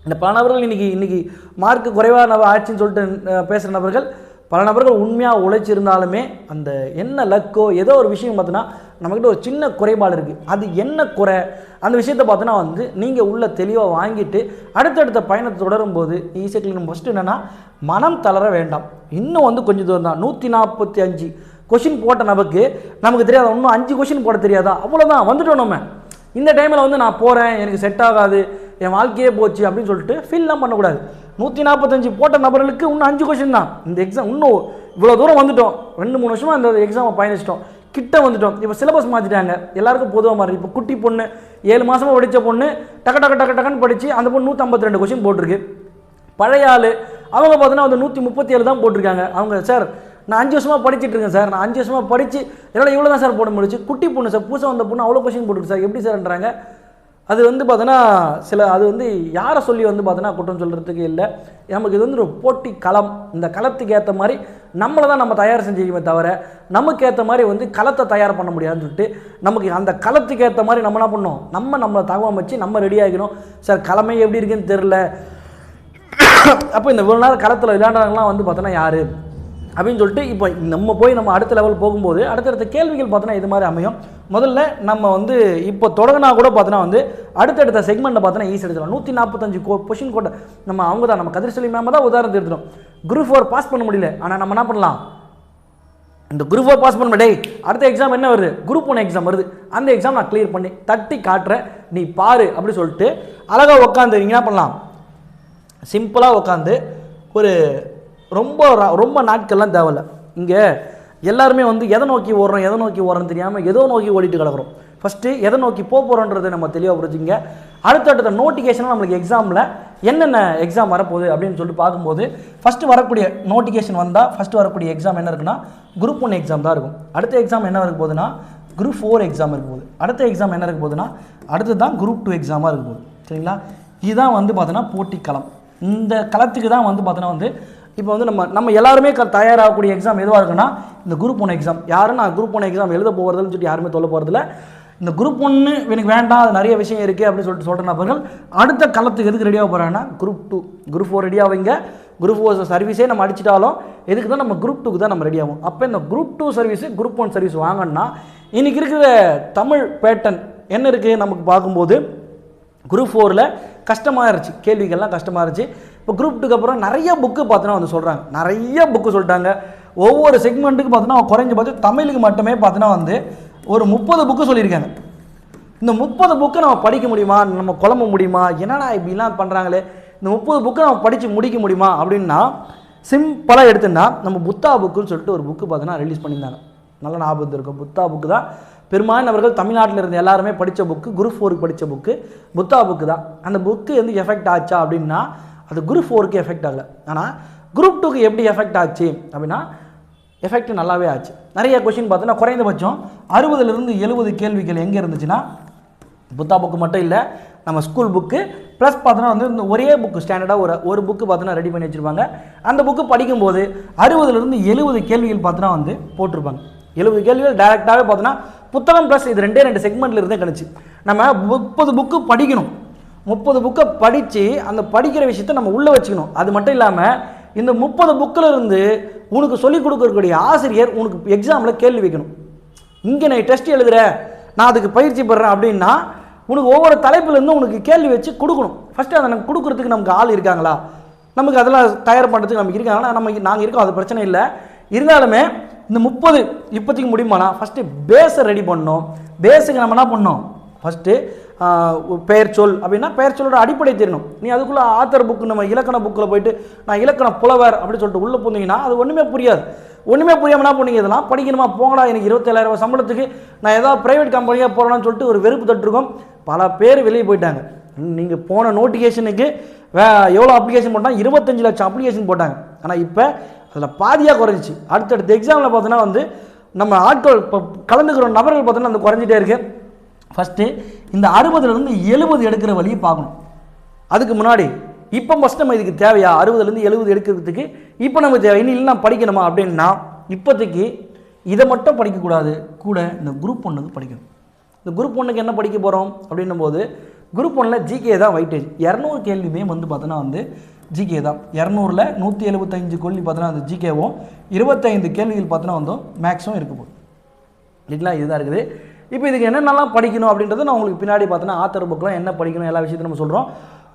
இந்த பல நபர்கள் இன்றைக்கி மார்க்கு குறைவாக ஆச்சுன்னு சொல்லிட்டு பேசுகிற நபர்கள் பல நபர்கள் உண்மையாக உழைச்சிருந்தாலுமே அந்த என்ன லக்கோ ஏதோ ஒரு விஷயம் பார்த்தோன்னா நம்மக்கிட்ட ஒரு சின்ன குறைபாடு இருக்குது. அது என்ன குறை, அந்த விஷயத்தை பார்த்தோன்னா வந்து நீங்கள் உள்ள தெளிவாக வாங்கிட்டு அடுத்தடுத்த பயணத்தை தொடரும்போது ஈஸியாக ஃபஸ்ட்டு என்னென்னா மனம் தளர வேண்டாம். இன்னும் வந்து கொஞ்சம் தூரம் தான், 145 கொஷின் போட்ட நமக்கு தெரியாதா, இன்னும் 5 கொஷின் போட தெரியாதா, அவ்வளோதான் வந்துட்டோம் நம்ம. இந்த டைமில் வந்து நான் போகிறேன், எனக்கு செட் ஆகாது, என் வாழ்க்கையே போச்சு அப்படின்னு சொல்லிட்டு ஃபீல்லாம் பண்ணக்கூடாது. 145 போட்ட நபர்களுக்கு இன்னும் 5 கொஷின் தான். இந்த எக்ஸாம் இன்னும் இவ்வளோ தூரம் வந்துட்டோம், 2-3 வருஷமாக இந்த எக்ஸாமை பயணிச்சிட்டோம், கிட்ட வந்துட்டோம். இப்போ சிலபஸ் மாற்றிட்டாங்க, எல்லாருக்கும் பொதுவாக மாறி. இப்போ குட்டி பொண்ணு 7 மாதமாக படித்த பொண்ணு டக்குன்னு படித்து அந்த பொண்ணு 152 கொஷின் போட்டிருக்கு. பழைய ஆள் அவங்க பார்த்தீங்கன்னா வந்து 137 தான் போட்டிருக்காங்க. அவங்க சார் நான் 5 வருஷமாக படிச்சுட்டு இருக்கேன் சார், நான் 5 வருஷமாக படித்து என்னால் இவ்வளோ தான் சார் போட முடிச்சு. குட்டி பொண்ணு சார், புதுசாக வந்த பொண்ணு அவ்வளோ கொஷின் போட்டுருக்கு சார், எப்படி சார்ன்றாங்க. அது வந்து பார்த்தோன்னா அது வந்து யாரை சொல்லி வந்து பார்த்தோன்னா குற்றம் சொல்கிறதுக்கு இல்லை. நமக்கு இது வந்து ஒரு போட்டி களம். இந்த களத்துக்கு ஏற்ற மாதிரி நம்மளை தான் நம்ம தயார் செஞ்சுக்குமே தவிர நமக்கு ஏற்ற மாதிரி வந்து களத்தை தயார் பண்ண முடியாதுன்னு சொல்லிட்டு நமக்கு அந்த களத்துக்கு ஏற்ற மாதிரி நம்ம என்ன பண்ணோம், நம்மளை தகவல் வச்சு நம்ம ரெடி ஆகிக்கணும். சார் களமே எப்படி இருக்குன்னு தெரில, அப்போ இந்த இவ்வளோ நேரம் களத்தில் விளையாடுறவங்களாம் வந்து பார்த்தோன்னா யார் அப்படின்னு சொல்லிட்டு இப்போ நம்ம போய் நம்ம அடுத்த லெவல் போகும்போது அடுத்தடுத்த கேள்விகள் பார்த்தோன்னா இது மாதிரி அமையும். முதல்ல நம்ம வந்து இப்போ தொடங்கினா கூட பார்த்தோன்னா வந்து அடுத்தடுத்த செக்மெண்ட்டை பார்த்தோன்னா ஈஸி எடுத்துக்கலாம். 145 கொஷின் கூட அவங்க தான் நம்ம கதிர்செல்வி மேம் தான் உதாரணத்தை எடுத்துடும். குரூப் 4 பாஸ் பண்ண முடியல, ஆனால் நம்ம என்ன பண்ணலாம், இந்த குரூப் 4 பாஸ் பண்ண டேய் அடுத்த எக்ஸாம் என்ன வருது, குரூப் 1 எக்ஸாம் வருது, அந்த எக்ஸாம் நான் கிளியர் பண்ணி தட்டி காட்டுறேன், நீ பாரு அப்படி சொல்லிட்டு அழகாக உட்காந்து நீங்கள் என்ன பண்ணலாம், சிம்பிளாக உட்காந்து ஒரு ரொம்ப நாட்கள்லாம் தேவையில்லை. இங்கே எல்லாருமே வந்து எதை நோக்கி ஓடுறோன்னு தெரியாமல் ஏதோ நோக்கி ஓடிட்டு கிடக்கிறோம். ஃபஸ்ட்டு எதை நோக்கி போகிறோன்றதை நம்ம தெளிவாக புரிஞ்சுங்க. அடுத்தடுத்த நோட்டிஃபிகேஷனாக நம்மளுக்கு எக்ஸாமில் என்னென்ன எக்ஸாம் வரப்போகுது அப்படின்னு சொல்லிட்டு பார்க்கும்போது ஃபஸ்ட்டு வரக்கூடிய நோட்டிஃபிகேஷன் வந்தால் ஃபஸ்ட்டு வரக்கூடிய எக்ஸாம் என்ன இருக்குன்னா குரூப் 1 எக்ஸாம் தான் இருக்கும். அடுத்த எக்ஸாம் என்ன இருக்க போகுதுன்னா குரூப் 4 எக்ஸாம் இருக்க போகுது. அடுத்த எக்ஸாம் என்ன இருக்க போகுதுன்னா அடுத்து தான் குரூப் 2 எக்ஸாமாக இருக்க போகுது. சரிங்களா, இதுதான் வந்து பார்த்தோன்னா போட்டி களம். இந்த களத்துக்கு தான் வந்து பார்த்தோன்னா வந்து இப்போ வந்து நம்ம எல்லாருமே தயாராகக்கூடிய எக்ஸாம் எதுவாக இருக்குன்னா இந்த குரூப் 1 எக்ஸாம். யாரும் நான் குரூப் 1 எக்ஸாம் எழுத போகிறதுன்னு சொல்லிட்டு யாருமே சொல்ல போகிறதில்ல. இந்த குரூப் 1 எனக்கு வேண்டாம், அது நிறைய விஷயம் இருக்குது அப்படின்னு சொல்கிற நபர்கள் அடுத்த களத்துக்கு எதுக்கு ரெடியாக போகிறாங்கன்னா குரூப் 2 குரூப் 4 ரெடி ஆவீங்க. குரூப் 4 சர்வீஸே நம்ம அடிச்சிட்டாலும் எதுக்கு தான் நம்ம குரூப் 2க்கு தான் நம்ம ரெடி ஆகும். அப்போ இந்த குரூப் 2 சர்வீஸு குரூப் 1 சர்வீஸ் வாங்கன்னா இன்றைக்கி இருக்கிற தமிழ் பேட்டர்ன் என்ன இருக்குது நமக்கு பார்க்கும்போது குரூப் 4ல் கஷ்டமாக இருந்துச்சு, கேள்விகள்லாம் கஷ்டமாக இருந்துச்சு. இப்போ குரூப் 2க்கு அப்புறம் நிறைய புக்கு பார்த்தோன்னா வந்து சொல்கிறாங்க, நிறைய புக்கு சொல்லிட்டாங்க. ஒவ்வொரு செக்மெண்ட்டுக்கு பார்த்தோன்னா குறைஞ்சபட்சம் தமிழுக்கு மட்டுமே பார்த்தோன்னா வந்து ஒரு 30 புக்கு சொல்லியிருக்காங்க. இந்த 30 புக்கு நம்ம படிக்க முடியுமா, நம்ம குழம்ப முடியுமா, என்னடா இப்படிலாம் பண்ணுறாங்களே, இந்த 30 புக்கு நம்ம படித்து முடிக்க முடியுமா அப்படின்னா சிம்பிளாக எடுத்துன்னா நம்ம புத்தா புக்குன்னு சொல்லிட்டு ஒரு புக்கு பார்த்தோன்னா ரிலீஸ் பண்ணியிருந்தாங்க. நல்ல ஞாபகம் இருக்கும். புத்தா புக்கு தான் பெரும்பாலானவர்கள் தமிழ்நாட்டில் இருந்த எல்லாருமே படித்த புக்கு, குரூப் 4க்கு படித்த புக்கு புத்தா புக்கு தான். அந்த புக்கு வந்து எஃபெக்ட் ஆச்சா அப்படின்னா அது குரூப் 4க்கு எஃபெக்ட் ஆகலை. ஆனால் குரூப் 2க்கு எப்படி எஃபெக்ட் ஆச்சு அப்படின்னா எஃபெக்ட் நல்லாவே ஆச்சு. நிறைய கொஷின் பார்த்தோன்னா குறைந்தபட்சம் 60லிருந்து 70 கேள்விகள் எங்கே இருந்துச்சுன்னா புத்தா புக்கு மட்டும் இல்லை, நம்ம ஸ்கூல் புக்கு ப்ளஸ் பார்த்தோன்னா வந்து இந்த ஒரே புக்கு ஸ்டாண்டர்டாக ஒரு புக்கு பார்த்தோன்னா ரெடி பண்ணி வச்சுருப்பாங்க. அந்த புக்கு படிக்கும்போது 60லிருந்து 70 கேள்விகள் பார்த்தோன்னா வந்து போட்டிருப்பாங்க. 70 கேள்விகள் டேரெக்டாகவே பார்த்தோன்னா புத்தகம் ப்ளஸ் இது 2 செக்மெண்ட்டில் இருந்தே கணிச்சு. நம்ம 30 புக்கு படிக்கணும், 30 புக்கை படித்து அந்த படிக்கிற விஷயத்தை நம்ம உள்ளே வச்சுக்கணும். அது மட்டும் இல்லாமல் இந்த 30 புக்கில் இருந்து உனக்கு சொல்லிக் கொடுக்கக்கூடிய ஆசிரியர் உனக்கு எக்ஸாமில் கேள்வி வைக்கணும். இங்கே நான் டெஸ்ட் எழுதுகிறேன், நான் அதுக்கு பயிற்சி பெறேன் அப்படின்னா உனக்கு ஒவ்வொரு தலைப்புலேருந்து உனக்கு கேள்வி வச்சு கொடுக்கணும். ஃபஸ்ட்டு அதை நமக்கு கொடுக்குறதுக்கு நமக்கு ஆள் இருக்காங்களா, நமக்கு அதெல்லாம் தயார் பண்ணுறதுக்கு நமக்கு இருக்காங்களா, நாங்கள் இருக்கோம், அது பிரச்சனை இல்லை. இருந்தாலுமே இந்த 30 இப்போதைக்கு முடியுமானா ஃபஸ்ட்டு பேஸை ரெடி பண்ணணும். பேஸுக்கு நம்ம என்ன பண்ணோம், ஃபஸ்ட்டு பெயர் சொல் அப்படின்னா பெயர் சொல்லோட அடிப்படை தெரியணும். நீ அதுக்குள்ளே ஆத்தர் புக்கு நம்ம இலக்கண புக்கில் போயிட்டு நான் இலக்கண புலவர் அப்படின்னு சொல்லிட்டு உள்ளே போனீங்கன்னா அது ஒன்றுமே புரியாது. ஒன்றுமே புரியாமல் என்ன பண்ணீங்க, இதெல்லாம் படிக்கணுமா போங்கடா, எனக்கு 27,000 சம்பளத்துக்கு நான் ஏதாவது ப்ரைவேட் கம்பெனியாக போகிறேன்னு சொல்லிட்டு ஒரு வெறுப்பு தட்டுருக்கோம். பல பேர் வெளியே போயிட்டாங்க. நீங்கள் போன நோட்டிஃபிகேஷனுக்கு எவ்வளோ அப்ளிகேஷன் போட்டால் 25 லட்சம் அப்ளிகேஷன் போட்டாங்க. ஆனால் இப்போ அதில் பாதியாக குறைஞ்சிச்சு. அடுத்தடுத்த எக்ஸாமில் பார்த்தோன்னா வந்து நம்ம ஆட்கள் இப்போ கலந்துக்கிற நபர்கள் பார்த்தோன்னா அந்த குறைஞ்சிட்டே இருக்குது. ஃபஸ்ட்டு இந்த 60லிருந்து 70 எடுக்கிற வழியை பார்க்கணும். அதுக்கு முன்னாடி இப்போ ஃபஸ்ட் நம்ம இதுக்கு தேவையா 60லேருந்து 70 எடுக்கிறதுக்கு இப்போ நமக்கு தேவை, இனி இல்லை படிக்கணுமா அப்படின்னா இப்போதைக்கு இதை மட்டும் படிக்கக்கூடாது, கூட இந்த குரூப் 1க்கு படிக்கணும். இந்த குரூப் 1க்கு என்ன படிக்க போகிறோம் அப்படின்னும் போது குரூப் 1ல் ஜிகே தான் வெயிட்டேஜ். 200 கேள்வியுமே வந்து பார்த்தோன்னா வந்து ஜிகே தான். 200ல் 175 கேள்வி பார்த்தோன்னா அந்த ஜிகேவும் 25 கேள்விகள் பார்த்தோன்னா வந்து மேக்ஸும் இருக்க போகுது இல்லைங்களா. இதுதான் இருக்குது. இப்போ இதுக்கு என்னென்னலாம் படிக்கணும் அப்படின்றத நான் உங்களுக்கு பின்னாடி பார்த்தோன்னா ஆத்தர் புக்கெலாம் என்ன படிக்கணும் எல்லா விஷயத்தையும் நம்ம சொல்கிறோம்.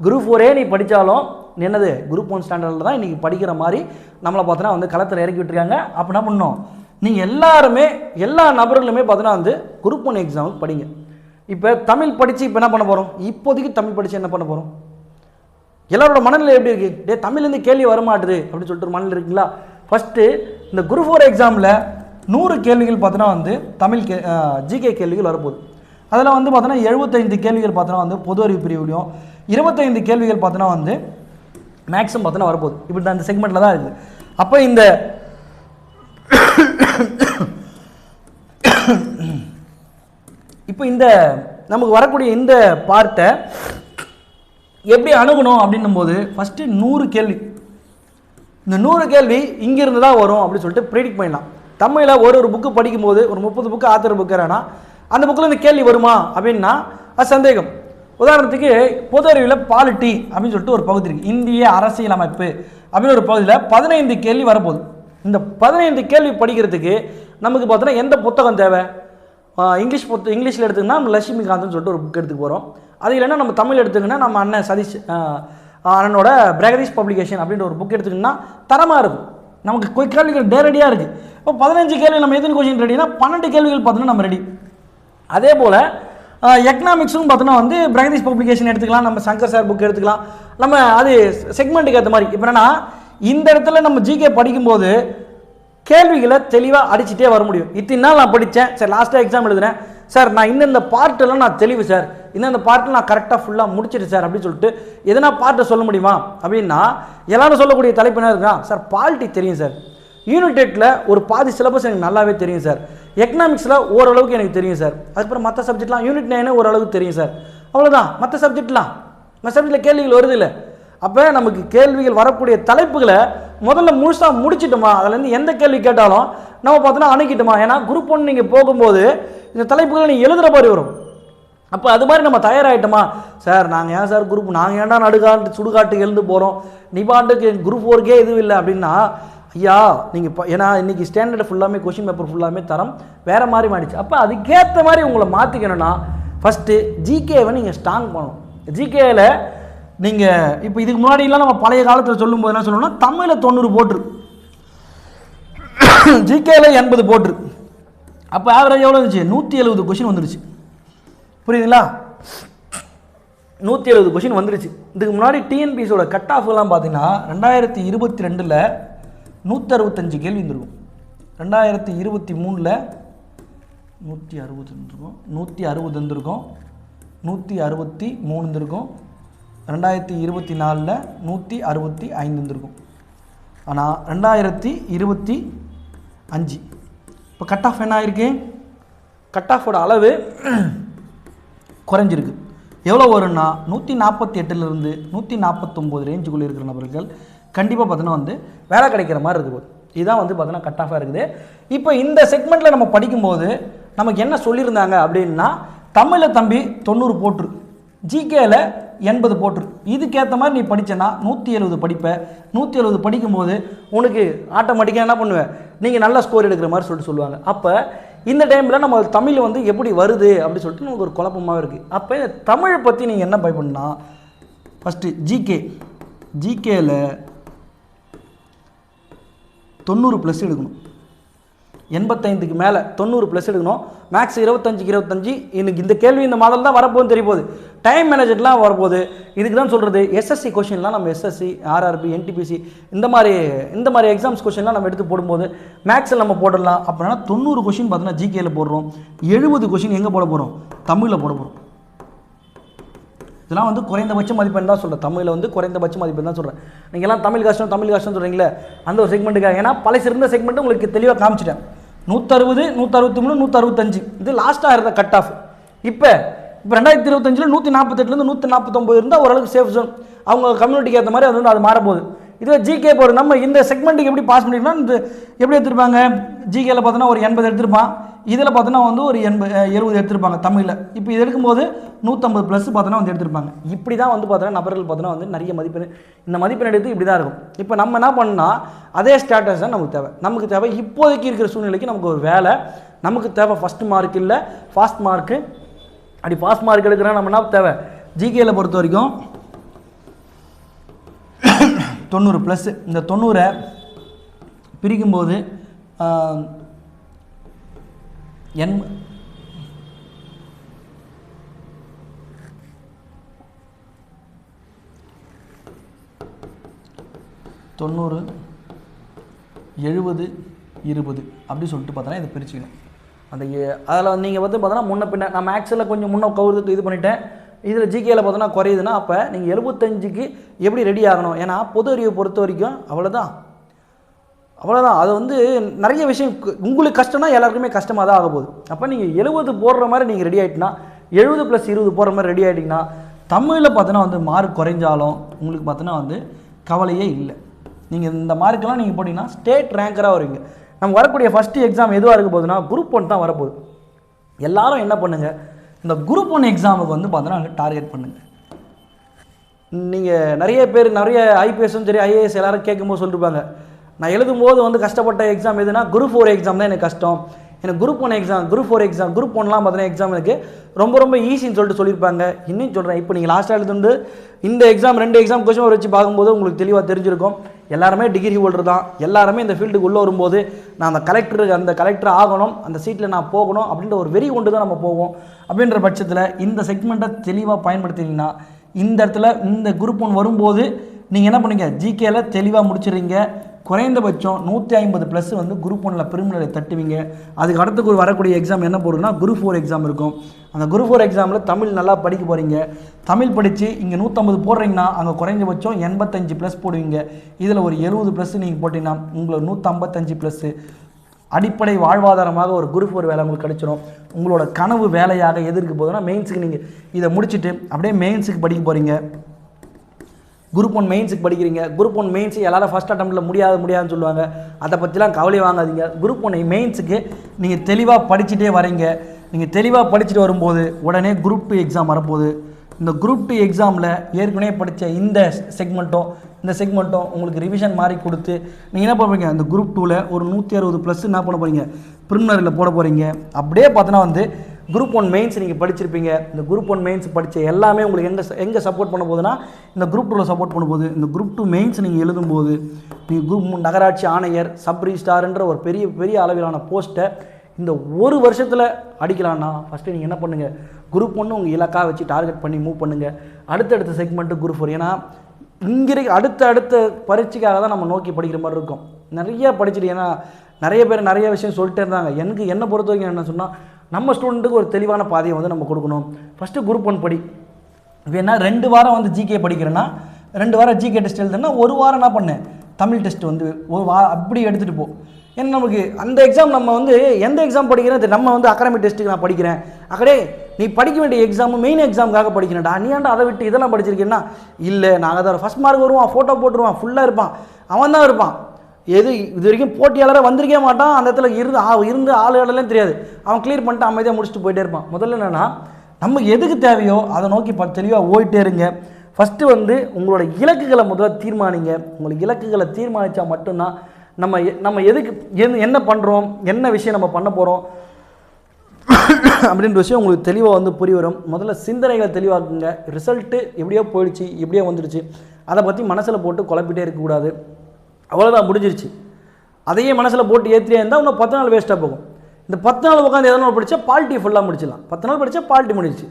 குரூப் 4 நீ படித்தாலும் என்னது குரூப் 1 ஸ்டாண்டர்டில் தான் இன்றைக்கி படிக்கிற மாதிரி நம்மளை பார்த்தோன்னா வந்து களத்தில் இறக்கி விட்டுருக்காங்க. அப்போ என்ன பண்ணணும், நீங்கள் எல்லாருமே எல்லா நபர்களுமே பார்த்தீங்கன்னா வந்து குரூப் 1 எக்ஸாமுக்கு படிங்க. இப்போ தமிழ் படித்து இப்போ என்ன பண்ண போகிறோம்? இப்போதைக்கு தமிழ் படித்து என்ன பண்ண போகிறோம்? எல்லாரோட மனநிலை எப்படி இருக்குது? டே தமிழ்லேருந்து கேள்வி வரமாட்டுது அப்படின்னு சொல்லிட்டு ஒரு மனநிலை இருக்குங்களா? ஃபஸ்ட்டு இந்த குரூப் 4 எக்ஸாமில் 100 கேள்விகள் பார்த்தோன்னா வந்து தமிழ் ஜிகே கேள்விகள் வரப்போகுது. அதில் வந்து பார்த்தோன்னா 75 கேள்விகள் பார்த்தோன்னா வந்து பொது அறிவு பிரிவுலையும் 25 கேள்விகள் பார்த்தோன்னா வந்து மேக்ஸிமம் பார்த்தோன்னா வரப்போகுது. இப்படி தான் இந்த செக்மெண்ட்டில் தான் இருக்குது. அப்போ இந்த இப்போ இந்த நமக்கு வரக்கூடிய இந்த பார்ட்டை எப்படி அணுகணும் அப்படின்னும் போது ஃபஸ்ட்டு 100 கேள்வி, இந்த 100 கேள்வி இங்கிருந்து தான் வரும் அப்படின்னு சொல்லிட்டு ப்ரெடிக்ட் பண்ணலாம். தமிழில் ஒரு புக்கு படிக்கும்போது ஒரு 30 புக்கு ஆத்தர் புக்குறேன்னா அந்த புக்கில் இந்த கேள்வி வருமா அப்படின்னா அது சந்தேகம். உதாரணத்துக்கு பொது அறிவில் பாலிட்டி அப்படின்னு சொல்லிட்டு ஒரு பகுதி இருக்குது, இந்திய அரசியலமைப்பு அப்படின்னு ஒரு பகுதியில் 15 கேள்வி வரப்போகுது. இந்த 15 கேள்வி படிக்கிறதுக்கு நமக்கு பார்த்தோன்னா எந்த புத்தகம் தேவை? இங்கிலீஷில் எடுத்துக்கினா நம்ம லட்சுமிகாந்த்னு சொல்லிட்டு ஒரு புக் எடுத்துக்க போகிறோம். அது இல்லைன்னா நம்ம தமிழ் எடுத்துக்கினா நம்ம அண்ணன் சதீஷ் அண்ணனோட பிரகதீஷ் பப்ளிகேஷன் அப்படின்ற ஒரு புக் எடுத்துக்கினா தரமாக இருக்கும். நமக்கு கேள்விகள் நேரடியாக இருக்குது. இப்போ 15 கேள்வி நம்ம எத்தனை கொஸ்டின் ரெடினா 12 கேள்விகள் பார்த்தோன்னா நம்ம ரெடி. அதே போல் எக்கனாமிக்ஸும் பார்த்தோன்னா வந்து பிரகதீஷ் பப்ளிகேஷன் எடுத்துக்கலாம், நம்ம சங்கர் சார் புக் எடுத்துக்கலாம். நம்ம அது செக்மெண்ட்டுக்கு ஏற்ற மாதிரி. இப்போ என்னன்னா இந்த இடத்துல நம்ம ஜிகே படிக்கும்போது கேள்விகளை தெளிவாக அடிச்சுட்டே வர முடியும். இத்தனை நாள் நான் படித்தேன் சார், லாஸ்ட்டாக எக்ஸாம் எழுதுனேன் சார், நான் இந்த பார்ட்டெல்லாம் நான் தெளிவு சார், இந்த பார்ட்டில் நான் கரெக்டாக ஃபுல்லாக முடிச்சிட்டு சார் அப்படின்னு சொல்லிட்டு எதனா பார்ட்டை சொல்ல முடியுமா அப்படின்னா எல்லாரும் சொல்லக்கூடிய தலைப்பு என்ன இருக்கா? சார் பாலிட்டி தெரியும் சார், யூனிட் 8ல் ஒரு பாதி சிலபஸ் எனக்கு நல்லாவே தெரியும் சார், எக்கனாமிக்ஸில் ஓரளவுக்கு எனக்கு தெரியும் சார், அதுக்கப்புறம் மற்ற சப்ஜெக்ட்லாம் யூனிட் 9 ஓரளவுக்கு தெரியும் சார், அவ்வளோதான். மற்ற சப்ஜெக்டில் கேள்விகள் வருது இல்லை. அப்போ நமக்கு கேள்விகள் வரக்கூடிய தலைப்புகளை முதல்ல முழுசாக முடிச்சிட்டோமா, அதுலேருந்து எந்த கேள்வி கேட்டாலும் நம்ம பார்த்தோன்னா அணுகிட்டோமா. ஏன்னா குரூப் 1 நீங்கள் போகும்போது இந்த தலைப்புகளை நீங்கள் எழுதுகிற மாதிரி வரும். அப்போ அது மாதிரி நம்ம தயாராகிட்டோமா? சார் நாங்கள் ஏன் சார் குரூப், நாங்கள் ஏன்டா சுடுகாட்டுக்கு எழுந்து போகிறோம், நிபாண்டுக்கு குரூப் 4கே எதுவும் இல்லை அப்படின்னா ஐயா நீங்கள் ஏன்னா இன்றைக்கி ஸ்டாண்டர்டு ஃபுல்லாமே கொஷின் பேப்பர் ஃபுல்லாமே தரம் வேறு மாதிரி மாறிடுச்சு. அப்போ அதுக்கேற்ற மாதிரி உங்களை மாற்றிக்கணும்னா ஃபஸ்ட்டு ஜிகேவை நீங்கள் ஸ்ட்ராங் பண்ணணும். ஜிகேயில் நீங்கள் இப்போ இதுக்கு முன்னாடிலாம் நம்ம பழைய காலத்தில் சொல்லும்போது என்ன சொல்லணும்னா தமிழில் 90 போட்டுரு, ஜிகேல 80 போட்டுரு. அப்போ ஆவரேஜ் எவ்வளோ இருந்துச்சு? 170 கொஷின் வந்துருச்சு. புரியுதுங்களா? 170 கொஷின் வந்துருச்சு. இதுக்கு முன்னாடி டிஎன்பிஎஸோட கட் ஆஃப்லாம் பார்த்தீங்கன்னா 2022ல் 165 கேள்வி இருந்திருக்கும், 2023ல் 160 இருந்திருக்கும், 160 இருந்திருக்கும், 163 இருந்திருக்கும், 2024ல் 165 இருந்திருக்கும். ஆனால் 2025 இப்போ கட் ஆஃப் என்ன ஆகிருக்கு? கட் ஆஃபோட அளவு குறைஞ்சிருக்கு. எவ்வளோ வரும்னா 148லேருந்து 149 ரேஞ்சுக்குள்ளே இருக்கிற நபர்கள் கண்டிப்பாக பார்த்தோன்னா வந்து வேலை கிடைக்கிற மாதிரி இருக்குது. இதுதான் வந்து பார்த்தோன்னா கட் ஆஃபாக இருக்குது. இப்போ இந்த செக்மெண்ட்டில் நம்ம படிக்கும்போது நமக்கு என்ன சொல்லியிருந்தாங்க அப்படின்னா தமிழில் தம்பி 90 போட்டுரு, ஜிகேல 80 போட்டுரு. இதுக்கேற்ற மாதிரி நீ படித்தேன்னா 170 படிப்பேன். 170 படிக்கும்போது உனக்கு ஆட்டோமேட்டிக்காக என்ன பண்ணுவேன், நீங்கள் நல்ல ஸ்கோர் எடுக்கிற மாதிரி சொல்லுவாங்க. அப்போ இந்த டைமில் நம்ம தமிழ் வந்து எப்படி வருது அப்படின்னு சொல்லிட்டு நமக்கு ஒரு குழப்பமாக இருக்குது. அப்போ தமிழை பற்றி நீங்கள் என்ன பயப்படணும்னா ஃபஸ்ட்டு ஜிகேல 90+ எடுக்கணும், 85க்கு மேலே 90+ எடுக்கணும். மேக்ஸ் 25க்கு 25. எனக்கு இந்த கேள்வி இந்த மாடல் தான் வரப்போகுதுன்னு தெரிய போகுது. டைம் மேனேஜர்லாம் வரப்போகுது. இதுக்கு தான் சொல்கிறது எஸ்எஸ்சி கொஷின்லாம் நம்ம எஸ்எஸ்சி ஆர்ஆர்பி என்டிபிசி இந்த மாதிரி எக்ஸாம்ஸ் கொஷின்லாம் நம்ம எடுத்து போடும்போது மேக்ஸில் நம்ம போடலாம். அப்படின்னா 90 கொஷின் பார்த்தீங்கன்னா ஜிகேல போடுறோம், 70 கொஷின் எங்கே போட போகிறோம்? தமிழில் போட போகிறோம். இதெல்லாம் வந்து குறைந்தபட்ச மதிப்பெண் தான் சொல்கிறேன். தமிழில் வந்து குறைந்தபட்ச மதிப்பெண் தான் சொல்கிறேன். நீங்கள்லாம் தமிழ் கஷ்டம் சொல்கிறீங்களே அந்த ஒரு செக்மெண்ட்டுக்காக. ஏன்னா பல சிறந்த செக்மெண்ட்டு உங்களுக்கு தெளிவாக காமிச்சிட்டேன். 160, 163, 165 இது லாஸ்ட்டாக இருந்த கட் ஆஃப். இப்போ 2025ல் 148லேருந்து 149 இருந்தால் ஓரளவுக்கு சேஃப் ஜோன். அவங்க கம்யூனிட்டிக்கு ஏற்ற மாதிரி அது வந்து அது மாறப்போகுது. இதுவே ஜிகே போகிற நம்ம இந்த செக்மெண்ட்டுக்கு எப்படி பாஸ் பண்ணிக்கணும், இந்த எப்படி எடுத்துருப்பாங்க? ஜிகேல பார்த்தோன்னா ஒரு 80 எடுத்திருப்பான், இதில் பார்த்தோன்னா வந்து ஒரு 70 எடுத்திருப்பாங்க தமிழில். இப்போ இது எடுக்கும்போது 150+ பார்த்தோன்னா வந்து எடுத்திருப்பாங்க. இப்படி தான் வந்து பார்த்தோன்னா நபர்கள் பார்த்தோன்னா வந்து நிறைய மதிப்பெண், இந்த மதிப்பெண் எடுத்து இப்படி தான் இருக்கும். இப்போ நம்ம என்ன பண்ணால் அதே ஸ்டேட்டஸ் தான் நமக்கு தேவை. இப்போதைக்கு இருக்கிற சூழ்நிலைக்கு நமக்கு ஒரு வேலை நமக்கு தேவை. ஃபஸ்ட் மார்க் இல்லை ஃபாஸ்ட் மார்க்கு. அப்படி ஃபாஸ்ட் மார்க் எடுக்கிறோன்னா நம்ம என்ன தேவை? ஜிகேல பொறுத்த வரைக்கும் 90+. இந்த 90 பிரிக்கும்போது எண் 90 70 20 அப்படி சொல்லிட்டு பார்த்தோன்னா இதை பிரிச்சுக்கணும். அந்த அதில் நீங்கள் வந்து பார்த்தோன்னா முன்ன பின்ன நான் மேக்ஸில் கொஞ்சம் முன்ன கவுருக்கு இது பண்ணிட்டேன், இதில் ஜிகேயில் பார்த்தோன்னா குறையுதுன்னா அப்போ நீங்கள் 75க்கு எப்படி ரெடி ஆகணும்? ஏன்னா பொது அறிவை பொறுத்த வரைக்கும் அவ்வளோதான். அது வந்து நிறைய விஷயம் உங்களுக்கு கஷ்டம்னா எல்லாருக்குமே கஷ்டமாக தான் ஆக போகுது. அப்போ நீங்கள் 70 போடுற மாதிரி நீங்கள் ரெடி ஆகிட்டிங்கன்னா 70 + 20 போடுற மாதிரி ரெடி ஆகிட்டிங்கன்னா தமிழில் பார்த்தோன்னா வந்து மார்க் குறைஞ்சாலும் உங்களுக்கு பார்த்தோன்னா வந்து கவலையே இல்லை. நீங்கள் இந்த மார்க்கெல்லாம் நீங்கள் போட்டிங்கன்னா ஸ்டேட் ரேங்கராக வருவீங்க. நம்ம வரக்கூடிய ஃபஸ்ட்டு எக்ஸாம் எதுவாக இருக்க போகுதுன்னா குரூப் 1 தான் வரப்போகுது. எல்லாரும் என்ன பண்ணுங்கள், இந்த குரூப் 1 எக்ஸாமுக்கு வந்து பார்த்தோன்னா டார்கெட் பண்ணுங்கள். நீங்கள் நிறைய பேர் நிறைய ஐபிஎஸும் சரி ஐஏஎஸ் எல்லோரும் கேட்கும்போது சொல்லிருப்பாங்க, நான் எழுதும்போது வந்து கஷ்டப்பட்ட எக்ஸாம் எதுனா குரூப் 4 எக்ஸாம் தான் எனக்கு கஷ்டம், எனக்கு group 1 exam group 4 exam group 1லாம் பார்த்தீங்கன்னா எக்ஸாம் எனக்கு ரொம்ப ஈஸின்னு சொல்லிட்டு சொல்லியிருப்பாங்க. இன்னும் சொல்கிறேன், இப்போ நீங்கள் லாஸ்ட்டாக எழுதுண்டு இந்த எக்ஸாம் 2 எக்ஸாம் கொஸ்டின் வச்சு பார்க்கும்போது உங்களுக்கு தெளிவாக தெரிஞ்சிருக்கும். எல்லாருமே டிகிரி ஹோல்டர் தான், எல்லாருமே இந்த ஃபீல்டுக்கு உள்ளே வரும்போது நான் அந்த கலெக்டர் ஆகணும், அந்த சீட்டில் நான் போகணும் அப்படின்ற ஒரு வெறி கொண்டு தான் நம்ம போவோம். அப்படின்ற பட்சத்தில் இந்த செக்மெண்ட்டை தெளிவாக பயன்படுத்தினீங்கன்னா இந்த இடத்துல இந்த குரூப் 1 வரும்போது நீங்கள் என்ன பண்ணுங்க, ஜிகேயில் தெளிவாக முடிச்சிடுறீங்க. குறைந்தபட்சம் 150+ வந்து குரூப் 1ல் பிரிமினரி தட்டுவீங்க. அதுக்கு அடுத்து வரக்கூடிய எக்ஸாம் என்ன போடுறதுன்னா குரூப் 4 எக்ஸாம் இருக்கும். அந்த குரூப் 4 எக்ஸாமில் தமிழ் நல்லா படிக்க போகிறீங்க. தமிழ் படித்து இங்கே 150 போடுறீங்கன்னா அங்கே குறைஞ்சபட்சம் 85+ போடுவீங்க. இதில் ஒரு 70+ நீங்கள் போட்டிங்கன்னா உங்களுக்கு 155+ அடிப்படை வாழ்வாதாரமாக ஒரு குரூப் 4 வேலை உங்களுக்கு கிடைச்சிடும். உங்களோட கனவு வேலையாக எதிர்க்க போதுன்னா மெயின்ஸுக்கு நீங்கள் இதை முடிச்சுட்டு அப்படியே மெயின்ஸுக்கு படிக்க போகிறீங்க. குரூப் 1 மெயின்ஸுக்கு படிக்கிறீங்க. குரூப் 1 மெயின்ஸு எல்லாரும் ஃபஸ்ட் அட்டம்ப்டில் முடியாதுன்னு சொல்லுவாங்க. அதை பற்றிலாம் கவலை வாங்காதீங்க. குரூப் 1 மெயின்ஸுக்கு நீங்கள் தெளிவாக படிச்சுட்டே வரீங்க. நீங்கள் தெளிவாக படிச்சுட்டு வரும்போது உடனே குரூப் 2 எக்ஸாம் வரப்போகுது. இந்த குரூப் 2 எக்ஸாமில் ஏற்கனவே படித்த இந்த செக்மெண்ட்டும் உங்களுக்கு ரிவிஷன் மாதிரி கொடுத்து நீங்கள் என்ன பண்ணுவீங்க, அந்த குரூப் 2ல் ஒரு 160+ என்ன பண்ண போகிறீங்க, ப்ரிலிமினரியில் போட போகிறீங்க. அப்படியே பார்த்தோன்னா வந்து குரூப் 1 மெயின்ஸ் நீங்கள் படிச்சிருப்பீங்க. இந்த குரூப் 1 மெயின்ஸ் படித்த எல்லாமே உங்களுக்கு எங்கே சப்போர்ட் பண்ண போகுதுன்னா இந்த குரூப் 2ல் சப்போர்ட் பண்ண போகுது. இந்த குரூப் 2 மெயின்ஸ் நீங்கள் எழுதும்போது நீங்கள் குரூப் 3 நகராட்சி ஆணையர், சப் ரிஜிஸ்ட்ரார்ன்ற ஒரு பெரிய அளவிலான போஸ்ட்டை இந்த ஒரு வருஷத்தில் அடிக்கலான்னா ஃபஸ்ட்டு நீங்கள் என்ன பண்ணுங்கள், குரூப் 1 உங்கள் இலக்காக வச்சு டார்கெட் பண்ணி மூவ் பண்ணுங்கள். அடுத்தடுத்த செக்மெண்ட்டு குரூப் 4. ஏன்னா இங்கே அடுத்த பரீட்சைக்காக தான் நம்ம நோக்கி படிக்கிற மாதிரி இருக்கும். நிறைய படிச்சுட்டு, ஏன்னா நிறைய பேர் நிறைய விஷயம் சொல்லிட்டே இருந்தாங்க. என்னை பொறுத்த வரைக்கும் என்ன சொன்னால், நம்ம ஸ்டூடெண்ட்டுக்கு ஒரு தெளிவான பாதையை வந்து நம்ம கொடுக்கணும். ஃபஸ்ட்டு குரூப் 1 படி. வேணா 2 வாரம் வந்து ஜிகே படிக்கிறேன்னா 2 வாரம் ஜிகே டெஸ்ட் எழுதுனா 1 வாரம் என்ன பண்ணேன், தமிழ் டெஸ்ட் வந்து அப்படி எடுத்துகிட்டு போ. ஏன்னா நமக்கு அந்த எக்ஸாம் நம்ம வந்து எந்த எக்ஸாம் படிக்கிறேன், நம்ம வந்து அகாடமிக் டெஸ்ட்டுக்கு நான் படிக்கிறேன், அக்கடே நீ படிக்க வேண்டிய எக்ஸாம் மெயின் எக்ஸாமுக்காக படிக்கிறேன்டா, நீ ஏன்டா அதை விட்டு இதெல்லாம் படிச்சிருக்கேன்னா, இல்லை நாங்கள் தான் ஃபஸ்ட் மார்க் வருவான், ஃபோட்டோ போட்டுருவான், ஃபுல்லாக இருப்பான், அவன் தான் இருப்பான், இது வரைக்கும் போட்டியாளராக வந்திருக்கே மாட்டான், அந்த இடத்துல இருந்து ஆளுகளெல்லாம் தெரியாது, அவன் கிளியர் பண்ணிட்டு அமைதியாக முடிச்சுட்டு போயிட்டே இருப்பான். முதல்ல என்னென்னா நம்ம எதுக்கு தேவையோ அதை நோக்கி தெளிவாக ஓயிட்டே இருங்க. ஃபஸ்ட்டு வந்து உங்களோட இலக்குகளை முதல்ல தீர்மானிங்க. உங்களுக்கு இலக்குகளை தீர்மானித்தா மட்டும்தான் நம்ம எதுக்கு என்ன பண்ணுறோம், என்ன விஷயம் நம்ம பண்ண போகிறோம் அப்படின்ற விஷயம் உங்களுக்கு தெளிவாக வந்து புரிய வரும். முதல்ல சிந்தனைகளை தெளிவாக்குங்க. ரிசல்ட்டு எப்படியோ போயிடுச்சு, எப்படியோ வந்துடுச்சு, அதை பற்றி மனசில் போட்டு குழப்பிட்டே இருக்கக்கூடாது. அவ்வளோதான், முடிஞ்சிருச்சு. அதையே மனசில் போட்டு ஏற்றியே இருந்தால் இன்னும் 10 நாள் வேஸ்ட்டாக போகும். இந்த 10 நாள் உட்காந்து எதனா படித்தா பாலிட்டி ஃபுல்லாக முடிச்சிடலாம். 10 நாள் படித்தா பாலிட்டி முடிஞ்சிச்சு.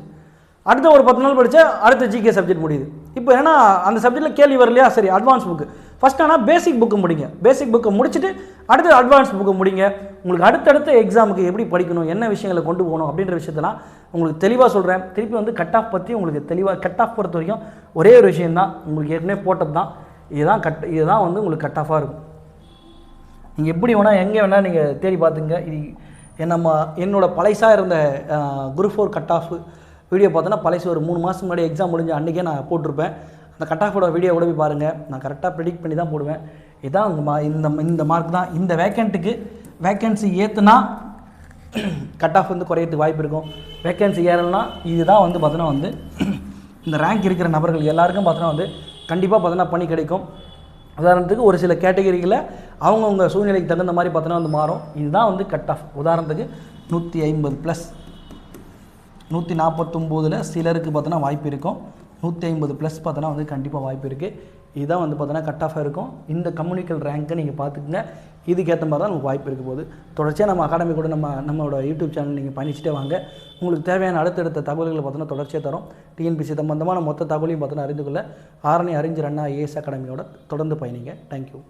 அடுத்த ஒரு 10 நாள் படித்தா அடுத்த ஜிகே சப்ஜெக்ட் முடியுது. இப்போ ஏன்னா அந்த சப்ஜெக்ட்டில் கேள்வி வரலையா, சரி அட்வான்ஸ் புக்கு ஃபஸ்ட். ஆனால் பேசிக் புக்கு முடிங்க. பேசிக் புக்கை முடிச்சுட்டு அடுத்து அட்வான்ஸ் புக்கு முடிங்க. உங்களுக்கு அடுத்தடுத்த எக்ஸாமுக்கு எப்படி படிக்கணும், என்ன விஷயங்களை கொண்டு போகணும் அப்படின்ற விஷயத்தெல்லாம் உங்களுக்கு தெளிவாக சொல்கிறேன். திருப்பி வந்து கட் ஆஃப் பற்றி உங்களுக்கு தெளிவாக, கட் ஆஃப் பொறுத்த வரைக்கும் ஒரே ஒரு விஷயந்தான், உங்களுக்கு ஏற்கனவே போட்டது தான், இதுதான் வந்து உங்களுக்கு கட் ஆஃபாக இருக்கும். நீங்கள் எப்படி வேணால் எங்கே வேணால் நீங்கள் தேடி பார்த்துங்க. இது என்னோட பழைசாக இருந்த குரூப் 4 கட் ஆஃப் வீடியோ பார்த்தோன்னா பழைசு ஒரு 3 மாதம் முன்னாடி எக்ஸாம் முடிஞ்ச அன்றைக்கே நான் போட்டிருப்பேன். அந்த கட் ஆஃபோட வீடியோ கூட போய் பாருங்கள். நான் கரெக்டாக ப்ரெடிக்ட் பண்ணி தான் போடுவேன். இதுதான் இந்த மார்க் தான். இந்த வேக்கன்சி ஏற்றுனா கட் ஆஃப் வந்து குறையிறதுக்கு வாய்ப்பு இருக்கும். வேக்கன்சி ஏறலைன்னா இதுதான் வந்து பார்த்தோன்னா வந்து இந்த ரேங்க் இருக்கிற நபர்கள் எல்லாருக்கும் பார்த்தோன்னா வந்து கண்டிப்பாக பார்த்தோன்னா பண்ணி கிடைக்கும். உதாரணத்துக்கு ஒரு சில கேட்டகரிகளில் அவங்கவுங்க சூழ்நிலைக்கு தகுந்த மாதிரி பார்த்தோன்னா வந்து மாறும். இதுதான் வந்து கட் ஆஃப். உதாரணத்துக்கு 150+, 149 சிலருக்கு பார்த்தோன்னா வாய்ப்பு இருக்கும். 150 ப்ளஸ் பார்த்தோன்னா வந்து கண்டிப்பாக வாய்ப்பு இருக்குது. இதுதான் வந்து பார்த்தோன்னா கட் ஆஃபாக இருக்கும். இந்த கம்யூனிக்கல் ரேங்க்கை நீங்கள் பார்த்துக்குங்க. இதுக்கேற்ற மாதிரி தான் நமக்கு வாய்ப்பு இருக்க போகுது. தொடர்ச்சியாக நம்ம அகாடமி கூட நம்மளோட யூடியூப் சேனல் நீங்கள் பயணிச்சுட்டே வாங்க. உங்களுக்கு தேவையான அடுத்தடுத்த தகவல்களை பார்த்தோன்னா தொடர்ச்சியாக தரும். டிஎன்பிசி சம்பந்தமான மொத்த தகவலையும் பார்த்தோன்னா அறிந்து கொள்ள ஆரணி அறிஞர் அண்ணா ஐஏஎஸ் அகாடமியோட தொடர்ந்து பயணிங்க. தேங்க்யூ.